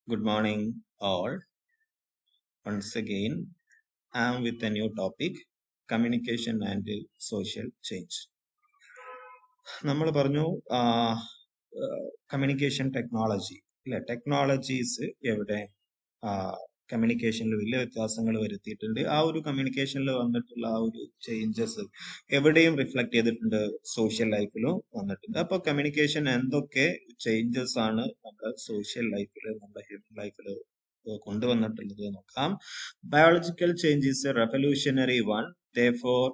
Good morning, all. Once again, I am with a new topic communication and social change. നമ്മൾ പറഞ്ഞു communication technology അല്ലെ technologies എവിടെ കമ്മ്യൂണിക്കേഷനിൽ വലിയ വ്യത്യാസങ്ങൾ വരുത്തിയിട്ടുണ്ട്. ആ ഒരു കമ്മ്യൂണിക്കേഷനിൽ വന്നിട്ടുള്ള ആ ഒരു ചേഞ്ചസ് എവിടെയും റിഫ്ലക്ട് ചെയ്തിട്ടുണ്ട്, സോഷ്യൽ ലൈഫിലും വന്നിട്ടുണ്ട്. അപ്പൊ കമ്മ്യൂണിക്കേഷൻ എന്തൊക്കെ ചേഞ്ചസ് ആണ് നമ്മുടെ സോഷ്യൽ ലൈഫിൽ, നമ്മുടെ ഹ്യൂമൻ ലൈഫിൽ കൊണ്ടുവന്നിട്ടുള്ളത് നോക്കാം. Biological change is A revolutionary one, therefore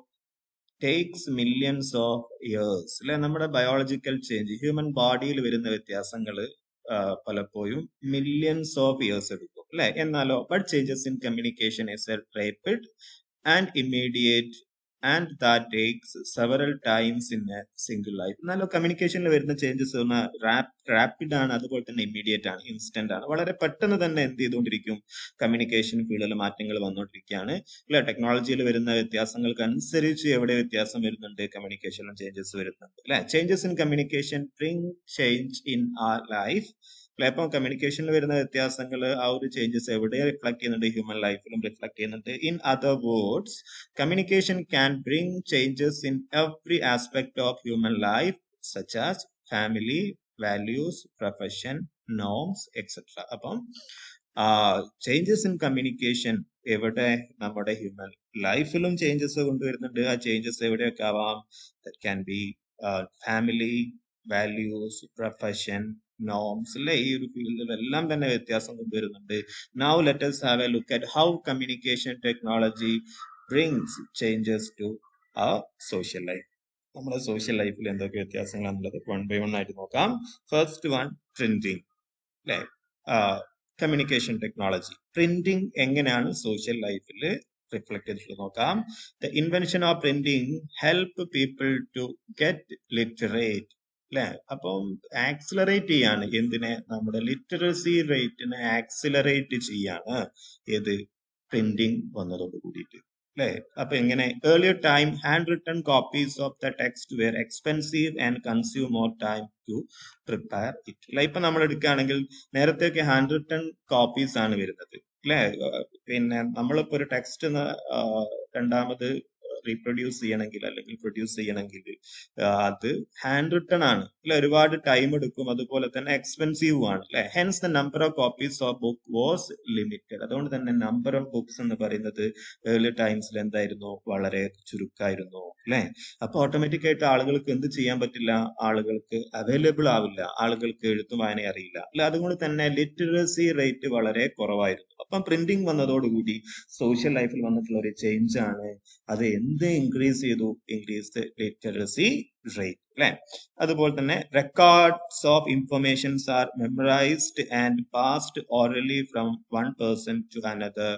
takes millions of years. അല്ലെ, നമ്മുടെ ബയോളജിക്കൽ ചേഞ്ച് ഹ്യൂമൻ ബോഡിയിൽ വരുന്ന വ്യത്യാസങ്ങൾ പലപ്പോഴും മില്യൺസ് ഓഫ് ഇയേഴ്സ് എടുക്കും അല്ലെ. എന്നാലോ but changes in communication is a rapid and immediate and that takes several times in a single life. എന്നാലോ കമ്മ്യൂണിക്കേഷനിൽ വരുന്ന ചേഞ്ചസ് റാപ്പിഡ് ആണ്, അതുപോലെ തന്നെ ഇമ്മീഡിയറ്റ് ആണ്, ഇൻസ്റ്റന്റ് ആണ്. വളരെ പെട്ടെന്ന് തന്നെ എന്ത് ചെയ്തുകൊണ്ടിരിക്കും, കമ്മ്യൂണിക്കേഷൻ ഫീൽഡിൽ മാറ്റങ്ങൾ വന്നുകൊണ്ടിരിക്കുകയാണ് അല്ലെ. ടെക്നോളജിയിൽ വരുന്ന വ്യത്യാസങ്ങൾക്ക് അനുസരിച്ച് എവിടെ വ്യത്യാസം വരുന്നുണ്ട്, കമ്മ്യൂണിക്കേഷനിലും ചേഞ്ചസ് വരുന്നുണ്ട് അല്ലെ. Changes in communication bring change in our life. അപ്പം കമ്മ്യൂണിക്കേഷനിൽ വരുന്ന വ്യത്യാസങ്ങൾ ആ ഒരു ചേഞ്ചസ് എവിടെ റിഫ്ലക്ട് ചെയ്യുന്നുണ്ട്, ഹ്യൂമൻ ലൈഫിലും റിഫ്ലക്ട് ചെയ്യുന്നുണ്ട്. In other words, communication can bring changes in every aspect of human life such as family, values, profession, norms etcetera. അപ്പം ചേഞ്ചസ് ഇൻ കമ്മ്യൂണിക്കേഷൻ എവിടെ നമ്മുടെ ഹ്യൂമൻ ലൈഫിലും ചേഞ്ചസ് കൊണ്ടുവരുന്നുണ്ട്. ആ ചേഞ്ചസ് എവിടെയൊക്കെ ആവാം, that can be family, values, profession, norms അല്ലെ. ഈ ഒരു ഫീൽഡിലെല്ലാം തന്നെ വ്യത്യാസം കൊണ്ടുവരുന്നുണ്ട്. Now let us have a look at how communication technology brings changes to our social life. നമ്മുടെ സോഷ്യൽ ലൈഫിൽ എന്തൊക്കെ വ്യത്യാസങ്ങളാണുള്ളത് വൺ ബൈ വൺ ആയിട്ട് നോക്കാം. ഫസ്റ്റ് വൺ, പ്രിന്റിംഗ് അല്ലെ. കമ്മ്യൂണിക്കേഷൻ ടെക്നോളജി പ്രിന്റിംഗ് എങ്ങനെയാണ് സോഷ്യൽ ലൈഫിൽ റിഫ്ലക്ട് ചെയ്തിട്ടുള്ളത് നോക്കാം. The invention of printing help people to get literate അല്ലെ. അപ്പം ആക്സിലറേറ്റ് ചെയ്യാണ് എന്തിനെ, നമ്മുടെ ലിറ്ററസി റേറ്റിനെ ആക്സിലറേറ്റ് ചെയ്യാണ് ഏത്, പ്രിന്റിംഗ് വന്നതോട് കൂടിയിട്ട് അല്ലെ. അപ്പൊ എങ്ങനെ, earlier time handwritten copies of the text were expensive and consume more time to prepare it അല്ലെ. ഇപ്പൊ നമ്മൾ എടുക്കുകയാണെങ്കിൽ നേരത്തെയൊക്കെ ഹാൻഡ് റിട്ടൺ കോപ്പീസ് ആണ് വരുന്നത് അല്ലെ. പിന്നെ നമ്മളിപ്പോ ഒരു ടെക്സ്റ്റ് രണ്ടാമത് റീപ്രൊഡ്യൂസ് ചെയ്യണമെങ്കിൽ അല്ലെങ്കിൽ പ്രൊഡ്യൂസ് ചെയ്യണമെങ്കിൽ അത് ഹാൻഡ് റിട്ടൺ ആണ് അല്ലെ, ഒരുപാട് ടൈം എടുക്കും, അതുപോലെ തന്നെ എക്സ്പെൻസീവ് ആണ് അല്ലെ. Hence the number of copies of book was limited. അതുകൊണ്ട് തന്നെ നമ്പർ ഓഫ് ബുക്സ് എന്ന് പറയുന്നത് ഏർലി ടൈംസിൽ എന്തായിരുന്നു, വളരെ ചുരുക്കമായിരുന്നു അല്ലെ. അപ്പൊ ഓട്ടോമാറ്റിക് ആയിട്ട് ആളുകൾക്ക് എന്ത് ചെയ്യാൻ പറ്റില്ല, ആളുകൾക്ക് അവൈലബിൾ ആവില്ല, ആളുകൾക്ക് എഴുത്തും വായന അറിയില്ല അല്ലെ. അതുകൊണ്ട് തന്നെ ലിറ്ററസി റേറ്റ് വളരെ കുറവായിരുന്നു. അപ്പം പ്രിന്റിംഗ് വന്നതോടുകൂടി സോഷ്യൽ ലൈഫിൽ വന്നിട്ടുള്ള ഒരു ചേഞ്ച് ആണ്. അത് എന്ത് ഇൻക്രീസ് ചെയ്തു, ഇൻക്രീസ് ലിറ്ററസി റേറ്റ് അല്ലെ. അതുപോലെ തന്നെ records of informations are memorized and passed orally from one person to another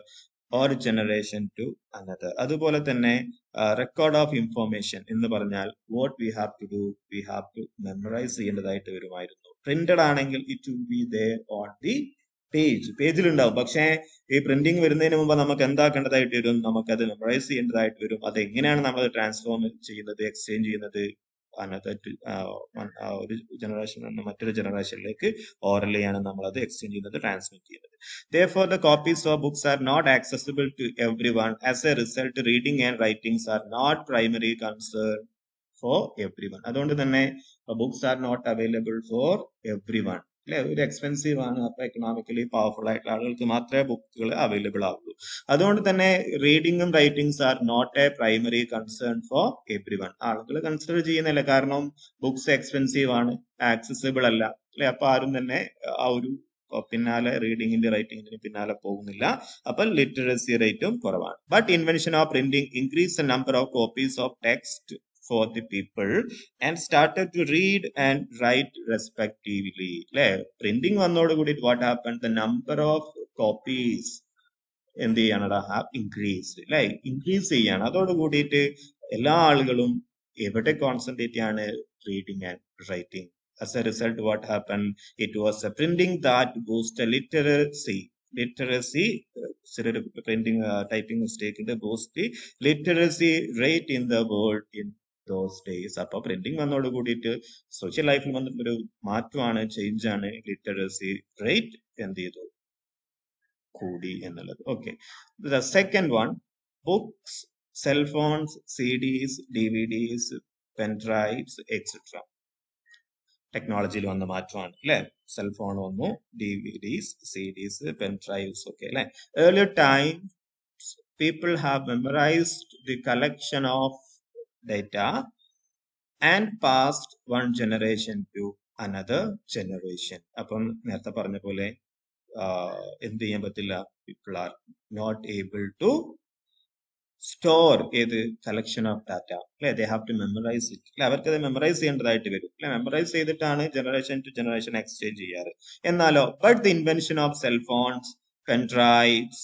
or generation to another. അതുപോലെ തന്നെ റെക്കോർഡ് ഓഫ് ഇൻഫർമേഷൻ എന്ന് പറഞ്ഞാൽ what we have to do, we have to memorize ചെയ്യേണ്ടതായിട്ട് വരുമായിരുന്നു. Printed ആണെങ്കിൽ it will be there on the പേജിലുണ്ടാവും. പക്ഷേ ഈ പ്രിന്റിംഗ് വരുന്നതിന് മുമ്പ് നമുക്ക് എന്താക്കേണ്ടതായിട്ട് വരും, നമുക്കത് മെമ്മറൈസ് ചെയ്യേണ്ടതായിട്ട് വരും. അത് എങ്ങനെയാണ് നമ്മൾ ട്രാൻസ്ഫോം ചെയ്യുന്നത്, എക്സ്ചേഞ്ച് ചെയ്യുന്നത്, ഒരു ജനറേഷൻ നിന്ന് മറ്റൊരു ജനറേഷനിലേക്ക് ഓറലി ആണ് നമ്മൾ അത് എക്സ്ചേഞ്ച് ചെയ്യുന്നത്, ട്രാൻസ്മിറ്റ് ചെയ്യുന്നത്. Therefore, the copies of books are not accessible to everyone. As a result, reading and writings are not primary concern for everyone. അതുകൊണ്ട് തന്നെ books are not available for everyone അല്ലെ. ഒരു expensive ആണ്. അപ്പൊ economically powerful ആയിട്ടുള്ള ആളുകൾക്ക് മാത്രമേ ബുക്കുകൾ അവൈലബിൾ ആവുള്ളൂ. അതുകൊണ്ട് തന്നെ റീഡിങ്ങും writings are not a primary concern for everyone. ആളുകൾ കൺസിഡർ ചെയ്യുന്നില്ല, കാരണം ബുക്സ് എക്സ്പെൻസീവ് ആണ്, ആക്സസിബിൾ അല്ല അല്ലെ. അപ്പൊ ആരും തന്നെ ആ ഒരു പിന്നാലെ റീഡിങ്ങിന്റെ റൈറ്റിംഗിന് പിന്നാലെ പോകുന്നില്ല. അപ്പൊ ലിറ്ററസി റേറ്റും കുറവാണ്. But invention of printing increase the number of copies of text for the people and started to read and write respectively അല്ലെ. പ്രിന്റിംഗ് വന്നോട് കൂടി what happened, the number of copies എന്ത് ചെയ്യാണ്, ഹാവ് ഇൻക്രീസ്ഡ് അല്ലെ, increase ചെയ്യാണ്. അതോട് കൂടിയിട്ട് എല്ലാ ആളുകളും എവിടെ കോൺസെൻട്രേറ്റ് ചെയ്യാണ്, reading and writing. As a result, what happened, it was a printing that boosted literacy printing typing mistake boost the literacy rate in the world in those days. അപ്പൊ printing വന്നോട് കൂടിയിട്ട് social ലൈഫിൽ വന്നിട്ടൊരു മാറ്റമാണ്, change ആണ്. Literacy rate എന്ത് ചെയ്തു, കൂടി എന്നുള്ളത്. Okay. The second one, books, cellphones, CDs, DVDs, pen drives etcetera. ടെക്നോളജിയിൽ വന്ന മാറ്റമാണ് അല്ലെ. സെൽഫോൺ വന്നു, DVDs, CDs, പെൻഡ്രൈവ്സ് ഒക്കെ അല്ലെ. Earlier time people have memorized the collection of data and passed one generation to another generation. അപ്പം നേരത്തെ പറഞ്ഞ പോലെ എന്ത് ചെയ്യാൻ പറ്റില്ല, people are not able to store ഏത് കളക്ഷൻ ഓഫ് ഡാറ്റ അല്ലെ. They have to memorize it അല്ലെ. അവർക്കത് മെമ്മറൈസ് ചെയ്യേണ്ടതായിട്ട് വരും അല്ലെ. മെമ്മറൈസ് ചെയ്തിട്ടാണ് ജനറേഷൻ ടു ജനറേഷൻ എക്സ്ചേഞ്ച് ചെയ്യാറ്. എന്നാലോ but the invention of cellphones, pendrives,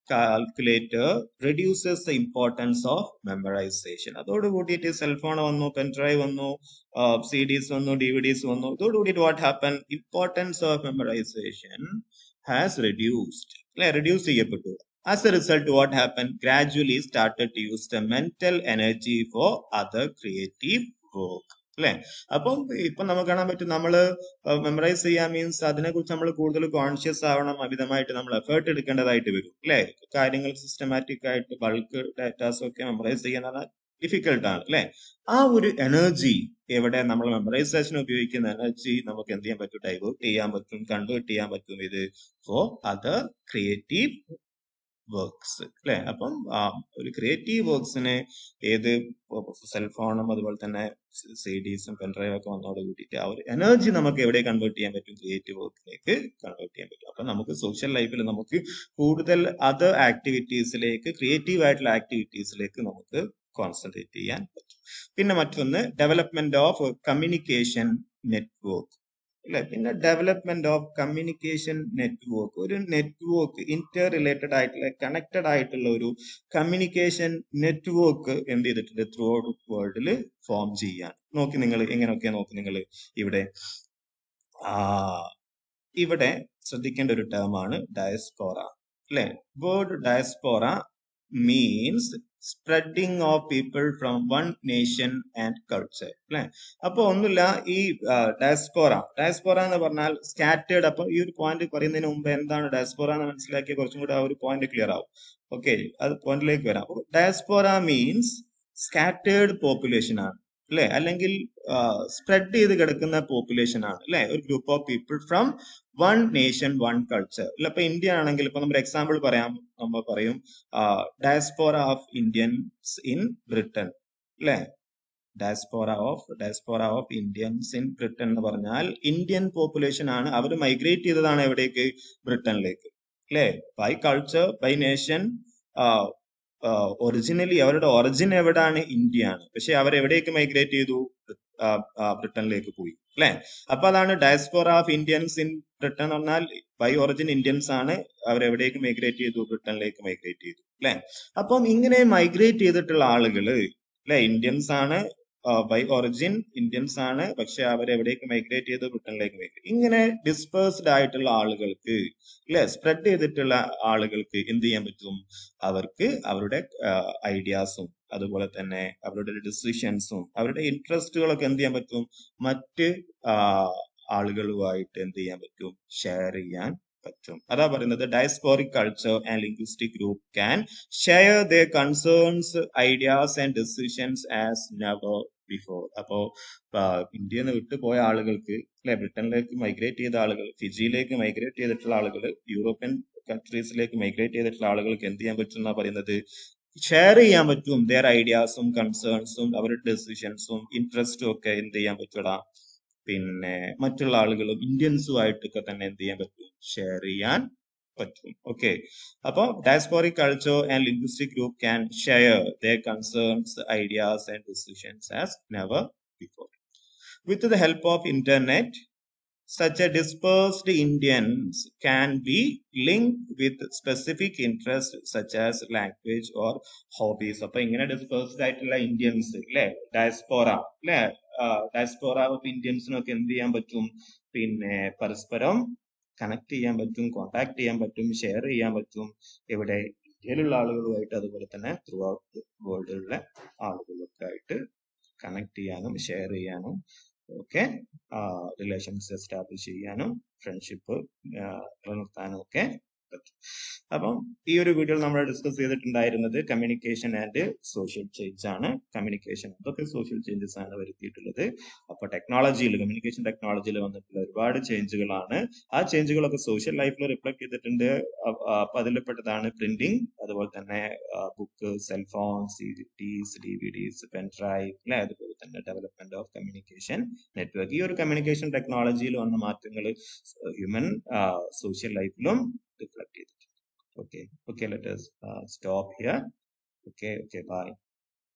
calculator reduces the importance of memorization. അതോടുകൂടിയിട്ട് സെൽഫോൺ വന്നു, പെൻഡ്രൈവ് വന്നു, CDs വന്നു, DVDs വന്നു. ഇതോടുകൂടിയിട്ട് what happen, importance of memorization has reduced അല്ലെ, റെഡ്യൂസ് ചെയ്യപ്പെട്ടു. As a result, what happened? Gradually started to use the mental energy for other creative work. അല്ലെ. അപ്പം ഇപ്പൊ നമുക്ക് കാണാൻ പറ്റും, നമ്മള് മെമ്മറൈസ് ചെയ്യാൻ മീൻസ് അതിനെ കുറിച്ച് നമ്മൾ കൂടുതൽ കോൺഷ്യസ് ആവണം, അമിതമായിട്ട് നമ്മൾ എഫേർട്ട് എടുക്കേണ്ടതായിട്ട് വരും അല്ലെ. കാര്യങ്ങൾ സിസ്റ്റമാറ്റിക് ആയിട്ട് ബൾക്ക് ഡാറ്റാസ് ഒക്കെ മെമ്മറൈസ് ചെയ്യാൻ ഡിഫിക്കൽട്ട് ആണ് അല്ലെ. ആ ഒരു എനർജി എവിടെ, നമ്മൾ മെമ്മറൈസേഷൻ ഉപയോഗിക്കുന്ന എനർജി നമുക്ക് എന്ത് ചെയ്യാൻ പറ്റും, ഡൈവേർട്ട് ചെയ്യാൻ പറ്റും, കൺവേർട്ട് ചെയ്യാൻ പറ്റും ഇത് ഫോർ അതർ ക്രിയേറ്റീവ് വർക്ക്സ് അല്ലെ. അപ്പം ഒരു ക്രിയേറ്റീവ് വർക്ക്സിന് ഏത് സെൽഫോണും അതുപോലെ തന്നെ CDസും പെൻഡ്രൈവ് ഒക്കെ വന്നതോട് കൂടിയിട്ട് ആ ഒരു എനർജി നമുക്ക് എവിടെ കൺവേർട്ട് ചെയ്യാൻ പറ്റും, ക്രിയേറ്റീവ് വർക്കിലേക്ക് കൺവേർട്ട് ചെയ്യാൻ പറ്റും. അപ്പൊ നമുക്ക് സോഷ്യൽ ലൈഫിൽ നമുക്ക് കൂടുതൽ അതർ ആക്ടിവിറ്റീസിലേക്ക്, ക്രിയേറ്റീവ് ആയിട്ടുള്ള ആക്ടിവിറ്റീസിലേക്ക് നമുക്ക് കോൺസെൻട്രേറ്റ് ചെയ്യാൻ പറ്റും. പിന്നെ മറ്റൊന്ന് ഡെവലപ്മെന്റ് ഓഫ് കമ്മ്യൂണിക്കേഷൻ നെറ്റ്വർക്ക് അല്ലെ. പിന്നെ ഡെവലപ്മെന്റ് ഓഫ് കമ്മ്യൂണിക്കേഷൻ നെറ്റ്വർക്ക്, ഒരു നെറ്റ്വർക്ക് ഇന്റർ റിലേറ്റഡ് ആയിട്ടുള്ള കണക്റ്റഡ് ആയിട്ടുള്ള ഒരു കമ്മ്യൂണിക്കേഷൻ നെറ്റ്വർക്ക് എന്ത് ചെയ്തിട്ടുണ്ട്, ത്രൂ ഔട്ട് വേൾഡിൽ ഫോം ചെയ്യാൻ നോക്കി. നിങ്ങൾ എങ്ങനെയൊക്കെ നോക്കി, നിങ്ങൾ ഇവിടെ ഇവിടെ ശ്രദ്ധിക്കേണ്ട ഒരു ടേം ആണ് ഡയസ്പോറ അല്ലെ. Word diaspora means spreading of people from one nation and culture അല്ലെ. അപ്പൊ ഒന്നുമില്ല, ഈ ഡയസ്പോറ എന്ന് പറഞ്ഞാൽ സ്കാറ്റേർഡ്. അപ്പൊ ഈ ഒരു പോയിന്റ് പറയുന്നതിന് മുമ്പ് എന്താണ് ഡയസ്പോറ എന്ന് മനസ്സിലാക്കിയ കുറച്ചും കൂടെ ആ ഒരു പോയിന്റ് ക്ലിയർ ആവും. ഓക്കെ, അത് പോയിന്റിലേക്ക് വരാം. അപ്പൊ ഡയസ്പോറ മീൻസ് സ്കാറ്റേർഡ് പോപ്പുലേഷൻ ആണ് അല്ലെ, അല്ലെങ്കിൽ സ്പ്രെഡ് ചെയ്ത് കിടക്കുന്ന പോപ്പുലേഷൻ ആണ് അല്ലെ. ഒരു group of people from one nation one culture അല്ലെ. ഇപ്പൊ ഇന്ത്യ ആണെങ്കിൽ ഇപ്പൊ നമ്മൾ എക്സാമ്പിൾ പറയാം, നമ്മൾ പറയും diaspora of Indians in Britain അല്ലെ. Diaspora of Indians in Britain എന്ന് പറഞ്ഞാൽ ഇന്ത്യൻ പോപ്പുലേഷൻ ആണ്. അവർ മൈഗ്രേറ്റ് ചെയ്തതാണ് എവിടേക്ക്, ബ്രിട്ടനിലേക്ക് അല്ലെ. By culture, by nation, originally അവരുടെ ഒറിജിൻ എവിടാണ്, ഇന്ത്യ ആണ്. പക്ഷെ അവരെവിടേക്ക് മൈഗ്രേറ്റ് ചെയ്തു, ബ്രിട്ടനിലേക്ക് പോയി അല്ലെ. അപ്പൊ അതാണ് diaspora of Indians in Britain എന്ന് പറഞ്ഞാൽ ബൈ ഒറിജിൻ ഇന്ത്യൻസ് ആണ്, അവരെവിടേക്ക് മൈഗ്രേറ്റ് ചെയ്തു, ബ്രിട്ടനിലേക്ക് മൈഗ്രേറ്റ് ചെയ്തു അല്ലെ. അപ്പം ഇങ്ങനെ മൈഗ്രേറ്റ് ചെയ്തിട്ടുള്ള ആളുകള് അല്ലെ, ഇന്ത്യൻസ് ആണ്, ബൈ ഒറിജിൻ ഇന്ത്യൻസ് ആണ്, പക്ഷെ അവരെവിടേക്ക് മൈഗ്രേറ്റ് ചെയ്ത്, ബ്രിട്ടനിലേക്ക് മൈഗ്രേറ്റ്. ഇങ്ങനെ ഡിസ്പേഴ്സ്ഡ് ആയിട്ടുള്ള ആളുകൾക്ക് അല്ലെ, സ്പ്രെഡ് ചെയ്തിട്ടുള്ള ആളുകൾക്ക് എന്ത് ചെയ്യാൻ പറ്റും, അവർക്ക് അവരുടെ ഐഡിയാസും അതുപോലെ തന്നെ അവരുടെ ഡിസിഷൻസും അവരുടെ ഇൻട്രസ്റ്റുകളൊക്കെ എന്ത് ചെയ്യാൻ പറ്റും, മറ്റ് ആളുകളുമായിട്ട് എന്ത് ചെയ്യാൻ പറ്റും, ഷെയർ ചെയ്യാൻ പറ്റും. അതാ പറയുന്നത് diasporic culture and linguistic group can share their concerns, ideas and decisions as never before. അപ്പോ ഇന്ത്യയിൽ നിന്ന് വിട്ടുപോയ ആളുകൾക്ക് അല്ലെ, ബ്രിട്ടനിലേക്ക് മൈഗ്രേറ്റ് ചെയ്ത ആളുകൾ, ഫിജിയിലേക്ക് മൈഗ്രേറ്റ് ചെയ്തിട്ടുള്ള ആളുകൾ, യൂറോപ്യൻ കൺട്രീസിലേക്ക് മൈഗ്രേറ്റ് ചെയ്തിട്ടുള്ള ആളുകൾക്ക് എന്ത് ചെയ്യാൻ പറ്റും എന്നാ പറയുന്നത്, ഷെയർ ചെയ്യാൻ പറ്റും. ദെയർ ഐഡിയാസും കൺസേൺസും അവരുടെ ഡെസിഷൻസും ഇൻട്രസ്റ്റും ഒക്കെ എന്ത് ചെയ്യാൻ പറ്റൂടാ, പിന്നെ മറ്റുള്ള ആളുകളും ഇന്ത്യൻസുമായിട്ടൊക്കെ തന്നെ എന്ത് ചെയ്യാൻ പറ്റും, ഷെയർ ചെയ്യാൻ പറ്റും. ഓക്കെ, അപ്പൊ diasporic culture and linguistic group can share their concerns, ideas and decisions as never before. With the help of internet, such a dispersed Indians can be linked with specific interests such as language or hobbies. അപ്പൊ ഇങ്ങനെ dispersed ആയിട്ടുള്ള Indians അല്ലെ, diaspora അല്ലെ, diaspora of ഇന്ത്യൻസിനൊക്കെ എന്ത് ചെയ്യാൻ പറ്റും, പിന്നെ പരസ്പരം കണക്ട് ചെയ്യാൻ പറ്റും, കോണ്ടാക്ട് ചെയ്യാൻ പറ്റും, ഷെയർ ചെയ്യാൻ പറ്റും. എവിടെ, ഇന്ത്യയിലുള്ള ആളുകളുമായിട്ട് അതുപോലെ തന്നെ ത്രൂ ഔട്ട് വേൾഡിലുള്ള ആളുകളൊക്കെ ആയിട്ട് കണക്ട് ചെയ്യാനും ഷെയർ ചെയ്യാനും ഒക്കെ, റിലേഷൻസ് എസ്റ്റാബ്ലിഷ് ചെയ്യാനും ഫ്രണ്ട്ഷിപ്പ് നിലനിർത്താനും ഒക്കെ അപ്പം ഈ ഒരു വീഡിയോയിൽ നമ്മൾ ഡിസ്കസ് ചെയ്തിട്ടുണ്ടായിരുന്നത് കമ്മ്യൂണിക്കേഷൻ ആൻഡ് സോഷ്യൽ ചേഞ്ച് ആണ്. കമ്മ്യൂണിക്കേഷൻ അതൊക്കെ സോഷ്യൽ ചേഞ്ചസ് ആണ് വരുത്തിയിട്ടുള്ളത്. അപ്പൊ ടെക്നോളജിയിൽ, കമ്മ്യൂണിക്കേഷൻ ടെക്നോളജിയിൽ വന്നിട്ടുള്ള ഒരുപാട് ചേഞ്ചുകളാണ്. ആ ചേഞ്ചുകളൊക്കെ സോഷ്യൽ ലൈഫിൽ റിഫ്ലക്ട് ചെയ്തിട്ടുണ്ട്. അപ്പൊ അതിൽപ്പെട്ടതാണ് പ്രിന്റിംഗ്, അതുപോലെ തന്നെ book, cellphone, CDs, DVDs, pen drive, അല്ലെ, അതുപോലെ തന്നെ ഡെവലപ്മെന്റ് ഓഫ് കമ്മ്യൂണിക്കേഷൻ നെറ്റ്വർക്ക്. ഈ ഒരു കമ്മ്യൂണിക്കേഷൻ ടെക്നോളജിയിൽ വന്ന മാറ്റങ്ങൾ ഹ്യൂമൻ സോഷ്യൽ ലൈഫിലും റിഫ്ലക്ട് ചെയ്തിട്ടുണ്ട്. Okay, let us stop here. Okay, bye.